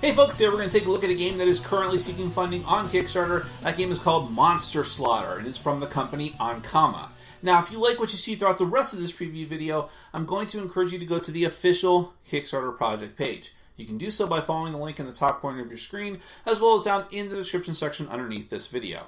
Hey folks, today we're going to take a look at a game that is currently seeking funding on Kickstarter. That game is called Monster Slaughter, and it's from the company Ankama. Now, if you like what you see throughout the rest of this preview video, I'm going to encourage you to go to the official Kickstarter project page. You can do so by following the link in the top corner of your screen, as well as down in the description section underneath this video.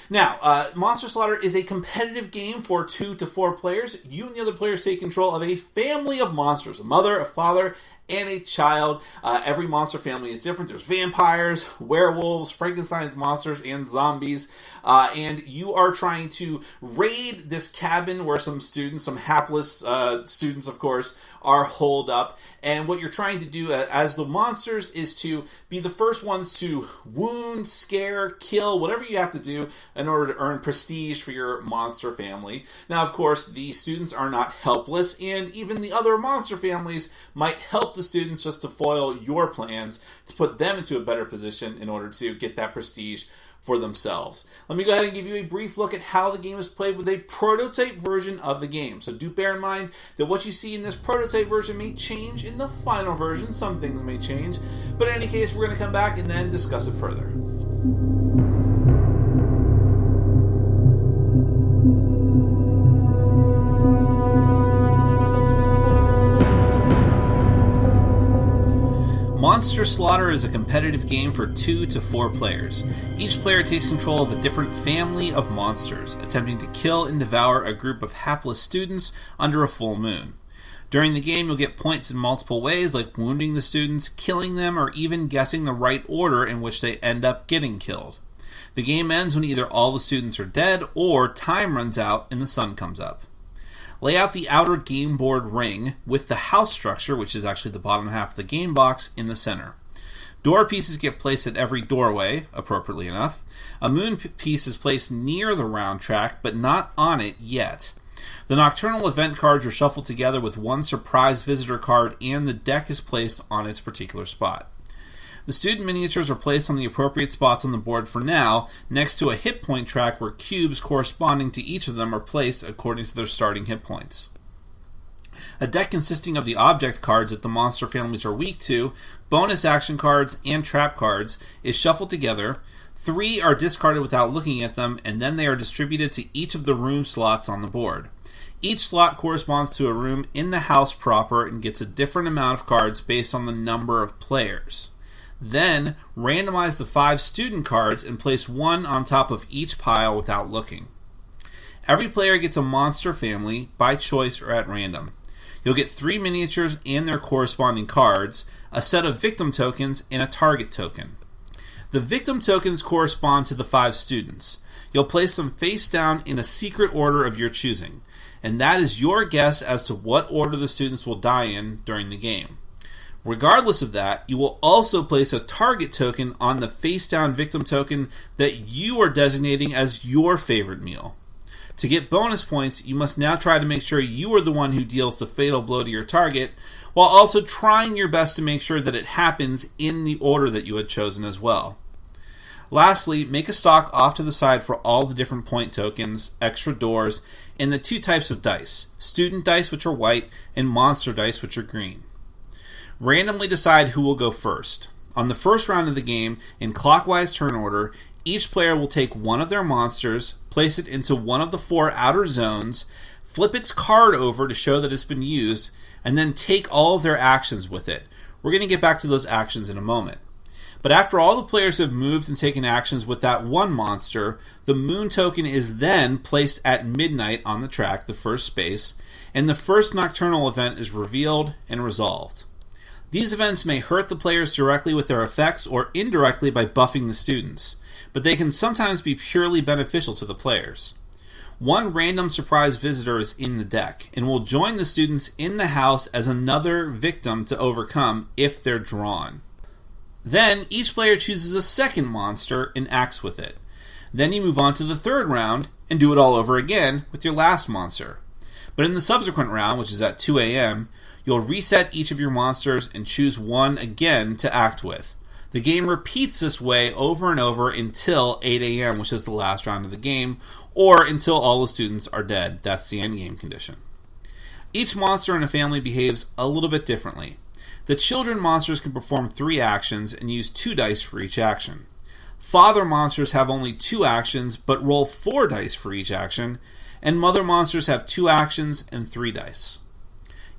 Now, Monster Slaughter is a competitive game for 2 to 4 players. You and the other players take control of a family of monsters, a mother, a father, and a child. Every monster family is different. There's vampires, werewolves, Frankenstein's monsters, and zombies. And you are trying to raid this cabin where some students, some hapless students, of course, are holed up. And what you're trying to do as the monsters is to be the first ones to wound, scare, kill, whatever you have to do in order to earn prestige for your monster family. Now, of course, the students are not helpless, and even the other monster families might help the students just to foil your plans to put them into a better position in order to get that prestige for themselves. Let me go ahead and give you a brief look at how the game is played with a prototype version of the game. So do bear in mind that what you see in this prototype version may change in the final version. Some things may change, but in any case, we're going to come back and then discuss it further. Monster Slaughter is a competitive game for 2 to 4 players. Each player takes control of a different family of monsters, attempting to kill and devour a group of hapless students under a full moon. During the game, you'll get points in multiple ways, like wounding the students, killing them, or even guessing the right order in which they end up getting killed. The game ends when either all the students are dead or time runs out and the sun comes up. Lay out the outer game board ring with the house structure, which is actually the bottom half of the game box, in the center. Door pieces get placed at every doorway, appropriately enough. A moon piece is placed near the round track, but not on it yet. The nocturnal event cards are shuffled together with one surprise visitor card, and the deck is placed on its particular spot. The student miniatures are placed on the appropriate spots on the board for now, next to a hit point track where cubes corresponding to each of them are placed according to their starting hit points. A deck consisting of the object cards that the monster families are weak to, bonus action cards, and trap cards is shuffled together. 3 are discarded without looking at them, and then they are distributed to each of the room slots on the board. Each slot corresponds to a room in the house proper and gets a different amount of cards based on the number of players. Then, randomize the 5 student cards and place one on top of each pile without looking. Every player gets a monster family, by choice or at random. You'll get 3 miniatures and their corresponding cards, a set of victim tokens, and a target token. The victim tokens correspond to the 5 students. You'll place them face down in a secret order of your choosing, and that is your guess as to what order the students will die in during the game. Regardless of that, you will also place a target token on the face-down victim token that you are designating as your favorite meal. To get bonus points, you must now try to make sure you are the one who deals the fatal blow to your target, while also trying your best to make sure that it happens in the order that you had chosen as well. Lastly, make a stock off to the side for all the different point tokens, extra doors, and the 2 types of dice, student dice, which are white, and monster dice, which are green. Randomly decide who will go first. On the first round of the game, in clockwise turn order, each player will take one of their monsters, place it into one of the 4 outer zones, flip its card over to show that it's been used, and then take all of their actions with it. We're going to get back to those actions in a moment. But after all the players have moved and taken actions with that one monster, the moon token is then placed at midnight on the track, the first space, and the first nocturnal event is revealed and resolved. These events may hurt the players directly with their effects or indirectly by buffing the students, but they can sometimes be purely beneficial to the players. One random surprise visitor is in the deck and will join the students in the house as another victim to overcome if they're drawn. Then each player chooses a second monster and acts with it. Then you move on to the third round and do it all over again with your last monster. But in the subsequent round, which is at 2 a.m., you'll reset each of your monsters and choose one again to act with. The game repeats this way over and over until 8 a.m., which is the last round of the game, or until all the students are dead. That's the endgame condition. Each monster in a family behaves a little bit differently. The children monsters can perform 3 actions and use 2 dice for each action. Father monsters have only 2 actions but roll 4 dice for each action, and mother monsters have 2 actions and 3 dice.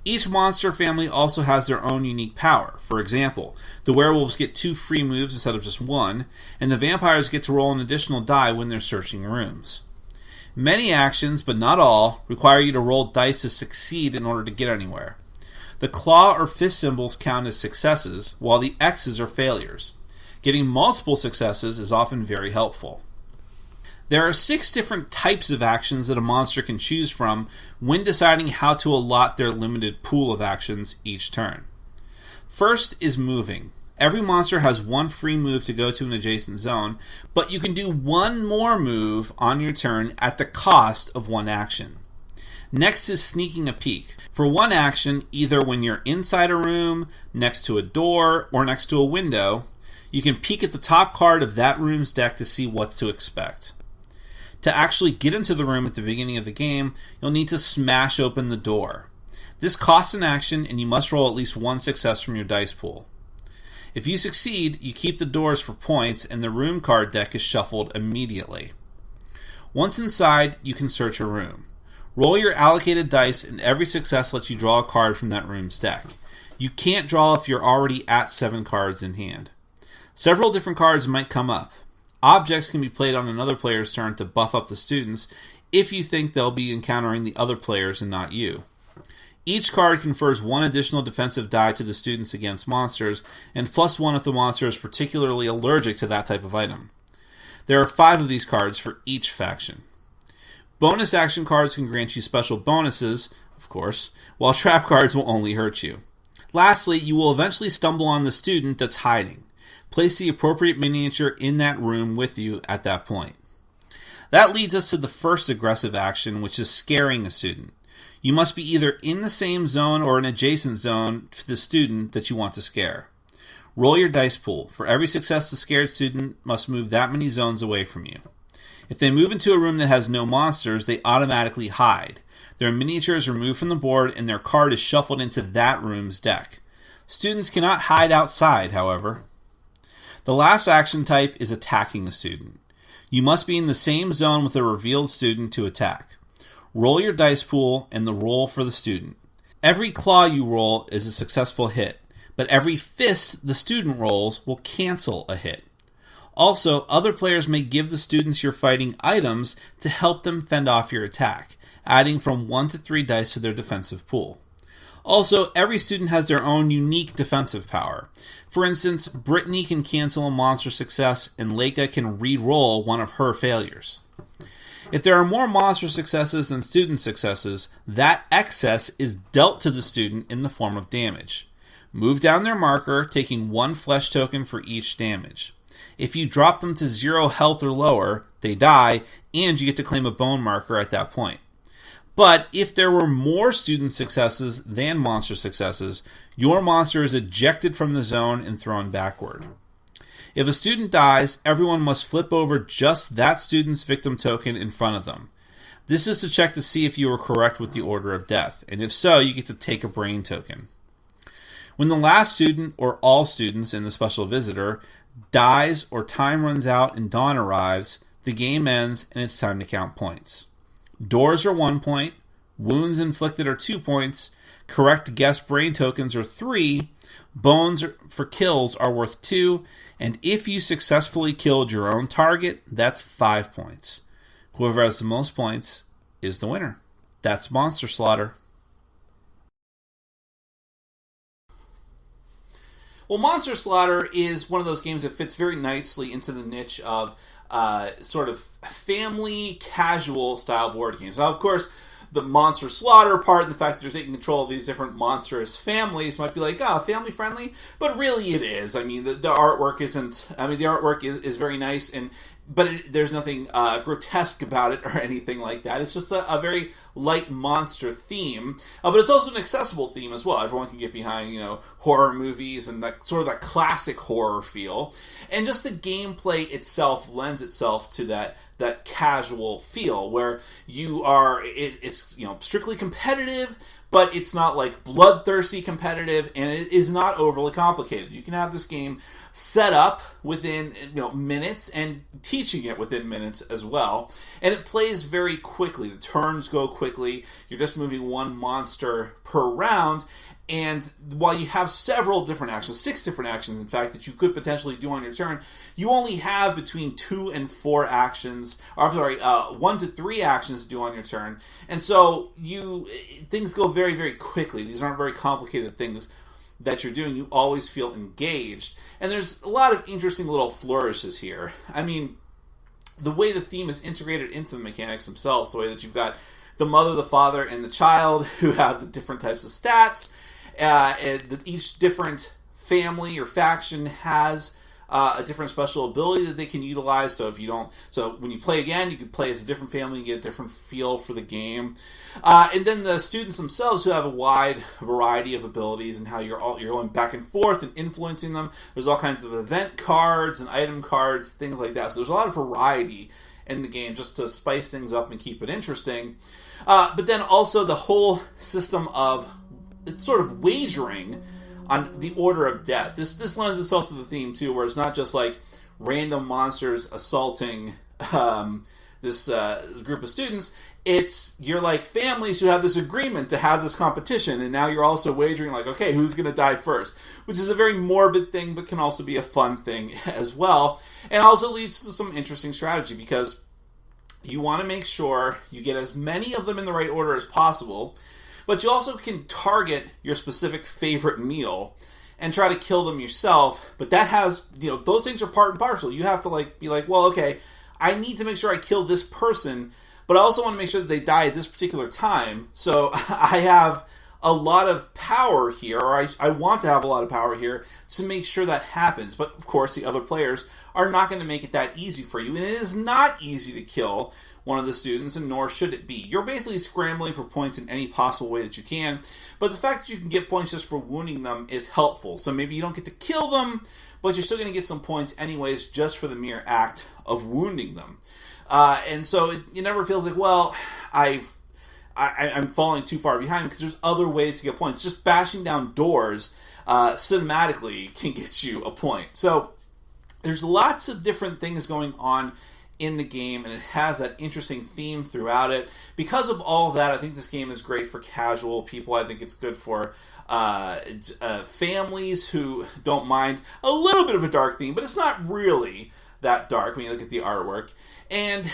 Each monster family also has their own unique power. For example, the werewolves get 2 free moves instead of just 1, and the vampires get to roll an additional die when they're searching rooms. Many actions, but not all, require you to roll dice to succeed in order to get anywhere. The claw or fist symbols count as successes, while the X's are failures. Getting multiple successes is often very helpful. There are 6 different types of actions that a monster can choose from when deciding how to allot their limited pool of actions each turn. First is moving. Every monster has 1 free move to go to an adjacent zone, but you can do 1 more move on your turn at the cost of 1 action. Next is sneaking a peek. For 1 action, either when you're inside a room, next to a door, or next to a window, you can peek at the top card of that room's deck to see what to expect. To actually get into the room at the beginning of the game, you'll need to smash open the door. This costs an action, and you must roll at least 1 success from your dice pool. If you succeed, you keep the doors for points, and the room card deck is shuffled immediately. Once inside, you can search a room. Roll your allocated dice, and every success lets you draw a card from that room's deck. You can't draw if you're already at 7 cards in hand. Several different cards might come up. Objects can be played on another player's turn to buff up the students if you think they'll be encountering the other players and not you. Each card confers 1 additional defensive die to the students against monsters, and +1 if the monster is particularly allergic to that type of item. There are 5 of these cards for each faction. Bonus action cards can grant you special bonuses, of course, while trap cards will only hurt you. Lastly, you will eventually stumble on the student that's hiding. Place the appropriate miniature in that room with you at that point. That leads us to the first aggressive action, which is scaring a student. You must be either in the same zone or an adjacent zone to the student that you want to scare. Roll your dice pool. For every success, the scared student must move that many zones away from you. If they move into a room that has no monsters, they automatically hide. Their miniature is removed from the board and their card is shuffled into that room's deck. Students cannot hide outside, however. The last action type is attacking a student. You must be in the same zone with a revealed student to attack. Roll your dice pool and the roll for the student. Every claw you roll is a successful hit, but every fist the student rolls will cancel a hit. Also, other players may give the students you're fighting items to help them fend off your attack, adding from 1 to 3 dice to their defensive pool. Also, every student has their own unique defensive power. For instance, Brittany can cancel a monster success, and Leica can re-roll one of her failures. If there are more monster successes than student successes, that excess is dealt to the student in the form of damage. Move down their marker, taking 1 flesh token for each damage. If you drop them to 0 health or lower, they die, and you get to claim a bone marker at that point. But if there were more student successes than monster successes, your monster is ejected from the zone and thrown backward. If a student dies, everyone must flip over just that student's victim token in front of them. This is to check to see if you were correct with the order of death, and if so, you get to take a brain token. When the last student, or all students in the special visitor, dies or time runs out and dawn arrives, the game ends and it's time to count points. Doors are 1 point, wounds inflicted are 2 points, correct guess brain tokens are 3, bones for kills are worth 2, and if you successfully killed your own target, that's 5 points. Whoever has the most points is the winner. That's Monster Slaughter. Well, Monster Slaughter is one of those games that fits very nicely into the niche of sort of family, casual style board games. Now, of course, the Monster Slaughter part and the fact that you're taking control of these different monstrous families might be like, family friendly, but really it is. I mean, the artwork isn't, the artwork is very nice, but there's nothing grotesque about it or anything like that. It's just a very light monster theme, but it's also an accessible theme as well. Everyone can get behind, horror movies and that sort of that classic horror feel. And just the gameplay itself lends itself to that casual feel where you are, it's strictly competitive, but it's not like bloodthirsty competitive, and it is not overly complicated. You can have this game set up within minutes and teaching it within minutes as well. And it plays very quickly. The turns go quickly. You're just moving one monster per round. And while you have several different actions, 6 different actions, in fact, that you could potentially do on your turn, you only have between 2 and 4 actions, or I'm sorry, 1 to 3 actions to do on your turn. And so things go very, very quickly. These aren't very complicated things that you're doing. You always feel engaged. And there's a lot of interesting little flourishes here. I mean, the way the theme is integrated into the mechanics themselves, the way that you've got the mother, the father, and the child who have the different types of stats. And each different family or faction has a different special ability that they can utilize. So when you play again, you can play as a different family and get a different feel for the game. And then the students themselves, who have a wide variety of abilities, and how you're going back and forth and influencing them. There's all kinds of event cards and item cards, things like that. So there's a lot of variety in the game just to spice things up and keep it interesting. But then also the whole system of it's sort of wagering on the order of death. This lends itself to the theme too, where it's not just like random monsters assaulting this group of students. You're like families who have this agreement to have this competition, and now you're also wagering like, okay, who's going to die first? Which is a very morbid thing, but can also be a fun thing as well, and also leads to some interesting strategy, because you want to make sure you get as many of them in the right order as possible. But you also can target your specific favorite meal and try to kill them yourself. But that has, those things are part and parcel. You have to be like, well, okay, I need to make sure I kill this person, but I also want to make sure that they die at this particular time. So I have a lot of power here, or I want to have a lot of power here to make sure that happens. But of course, the other players are not going to make it that easy for you. And it is not easy to kill one of the students, and nor should it be. You're basically scrambling for points in any possible way that you can, but the fact that you can get points just for wounding them is helpful. So maybe you don't get to kill them, but you're still going to get some points anyways just for the mere act of wounding them. And so it never feels like, well, I'm falling too far behind, because there's other ways to get points. Just bashing down doors cinematically can get you a point. So there's lots of different things going on in the game, and it has that interesting theme throughout it. Because of all of that, I think this game is great for casual people. I think it's good for families who don't mind a little bit of a dark theme, but it's not really that dark when you look at the artwork. And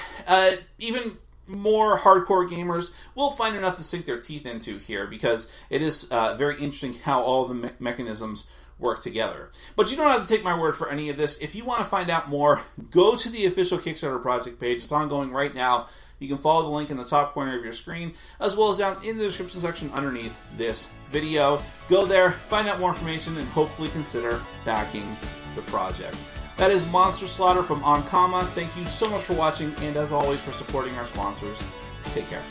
even more hardcore gamers will find enough to sink their teeth into here, because it is very interesting how all the mechanisms work together. But you don't have to take my word for any of this. If you want to find out more, go to the official Kickstarter project page. It's ongoing right now. You can follow the link in the top corner of your screen, as well as down in the description section underneath this video. Go there, find out more information, and hopefully consider backing the project. That is Monster Slaughter from Oncama. Thank you so much for watching, and as always, for supporting our sponsors. Take care.